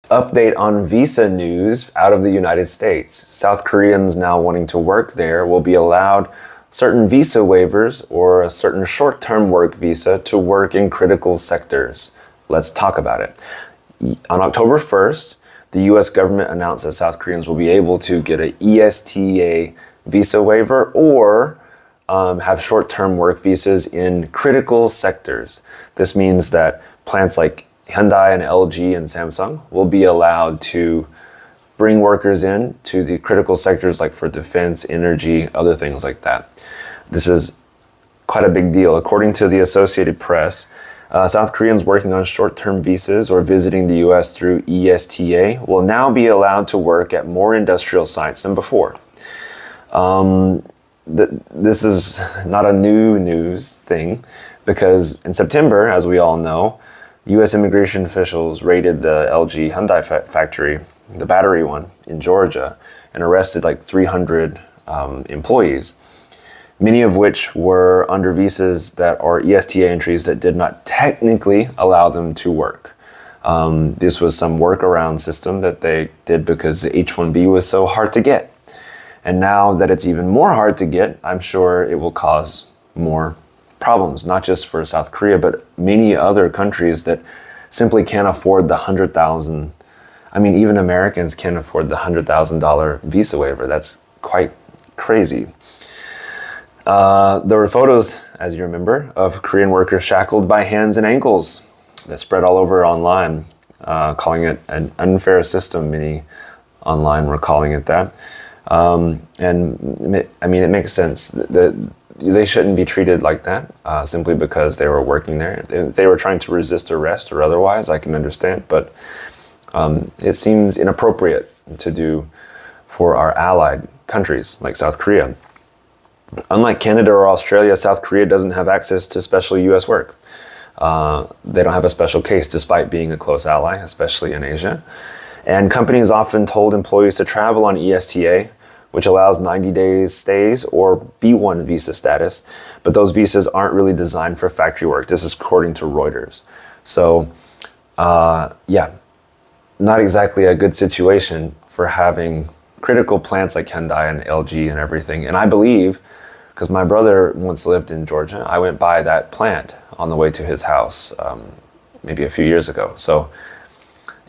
Update on visa news out of the United States. South Koreans now wanting to work there will be allowed certain visa waivers or a certain short-term work visa to work in critical sectors. Let's talk about it. On October 1st, the US government announced that South Koreans will be able to get an ESTA visa waiver or have short-term work visas in critical sectors. This means that plants like Hyundai and LG and Samsung will be allowed to bring workers in to the critical sectors like for defense, energy, other things like that. This is quite a big deal. According to the Associated Press, South Koreans working on short-term visas or visiting the US through ESTA will now be allowed to work at more industrial sites than before. This is not a new news thing because in September, as we all know, U.S. immigration officials raided the LG Hyundai factory, the battery one, in Georgia, and arrested like 300 employees, many of which were under visas that are ESTA entries that did not technically allow them to work. This was some workaround system that they did because the H-1B was so hard to get. And now that it's even more hard to get, I'm sure it will cause more problems, not just for South Korea, but many other countries that simply can't afford the $100,000. I mean, even Americans can't afford the $100,000 visa waiver. That's quite crazy. There were photos, as you remember, of Korean workers shackled by hands and ankles that spread all over online, calling it an unfair system. Many online were calling it that. And I mean, it makes sense that they shouldn't be treated like that simply because they were working there. If they were trying to resist arrest or otherwise, I can understand, but it seems inappropriate to do for our allied countries like South Korea. Unlike Canada or Australia, South Korea doesn't have access to special U.S. work. They don't have a special case despite being a close ally, especially in Asia. And companies often told employees to travel on ESTA, which allows 90 days stays or B1 visa status, but those visas aren't really designed for factory work. This is according to Reuters. So, yeah, not exactly a good situation for having critical plants like Hyundai and LG and everything. And I believe, because my brother once lived in Georgia, I went by that plant on the way to his house maybe a few years ago. So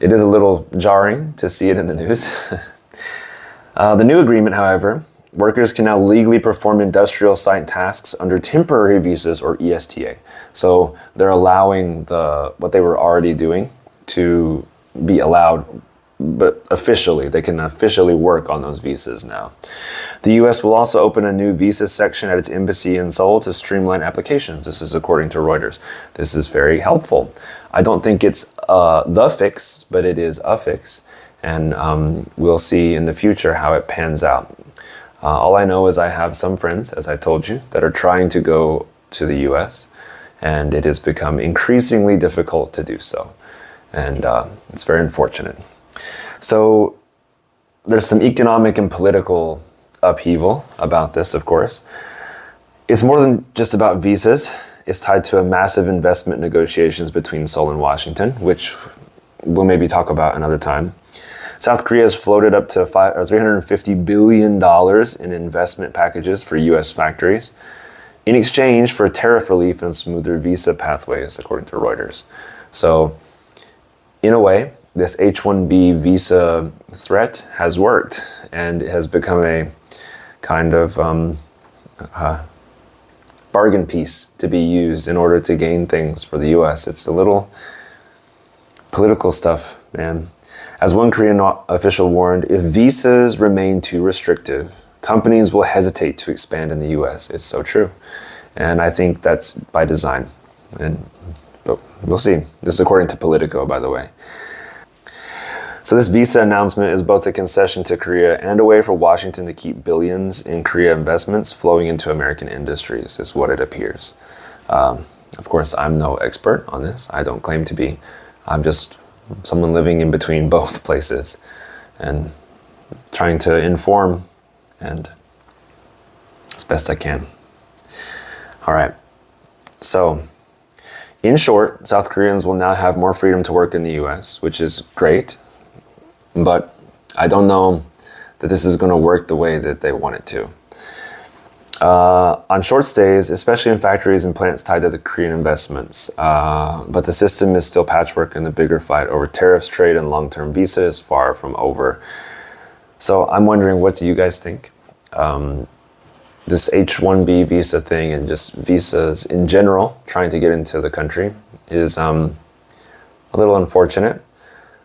it is a little jarring to see it in the news. The new agreement, however, workers can now legally perform industrial site tasks under temporary visas or ESTA. So they're allowing what they were already doing to be allowed, but officially, they can officially work on those visas now. The U.S. will also open a new visa section at its embassy in Seoul to streamline applications. This is according to Reuters. This is very helpful. I don't think it's the fix, but it is a fix. And we'll see in the future how it pans out. All I know is I have some friends, as I told you, that are trying to go to the US, and it has become increasingly difficult to do so. And it's very unfortunate. So there's some economic and political upheaval about this, of course. It's more than just about visas. It's tied to a massive investment negotiations between Seoul and Washington, which we'll maybe talk about another time. South Korea has floated up to $350 billion in investment packages for U.S. factories in exchange for tariff relief and smoother visa pathways, according to Reuters. So, in a way, this H-1B visa threat has worked, and it has become a kind of bargain piece to be used in order to gain things for the U.S. It's a little political stuff, man. As one Korean official warned, if visas remain too restrictive, companies will hesitate to expand in the U.S. It's so true. And I think that's by design. But we'll see. This is according to Politico, by the way. So this visa announcement is both a concession to Korea and a way for Washington to keep billions in Korea investments flowing into American industries, is what it appears. Of course, I'm no expert on this. I don't claim to be. I'm just someone living in between both places and trying to inform and as best I can. All right. So, in short, South Koreans will now have more freedom to work in the US, which is great. but I don't know that this is going to work the way that they want it to. On short stays, especially in factories and plants tied to the Korean investments. But the system is still patchwork, and the bigger fight over tariffs, trade, and long-term visa is far from over. So I'm wondering, what do you guys think? This H-1B visa thing and just visas in general, trying to get into the country, is a little unfortunate.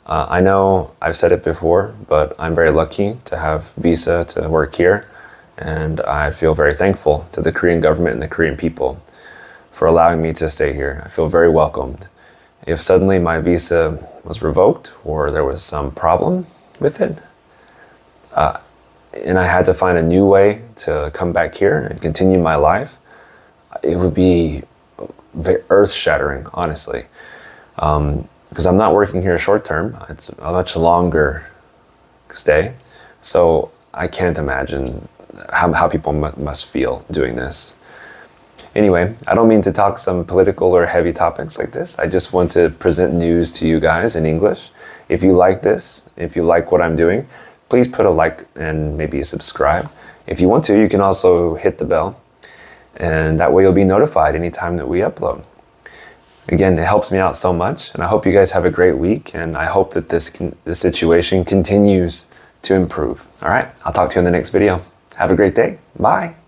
I know I've said it before, but I'm very lucky to have visa to work here. And I feel very thankful to the Korean government and the Korean people for allowing me to stay here. I feel very welcomed. If suddenly my visa was revoked or there was some problem with it, and I had to find a new way to come back here and continue my life, it would be earth-shattering, honestly. Because I'm not working here short term. It's a much longer stay. So I can't imagine how people must feel doing this. Anyway, I don't mean to talk some political or heavy topics like this. I just want to present news to you guys in English. If you like this, if you like what I'm doing, please put a like and maybe a subscribe. If you want to, you can also hit the bell, and that way you'll be notified anytime that we upload. Again, it helps me out so much, and I hope you guys have a great week, and I hope that this situation continues to improve. All right, I'll talk to you in the next video. Have a great day. Bye.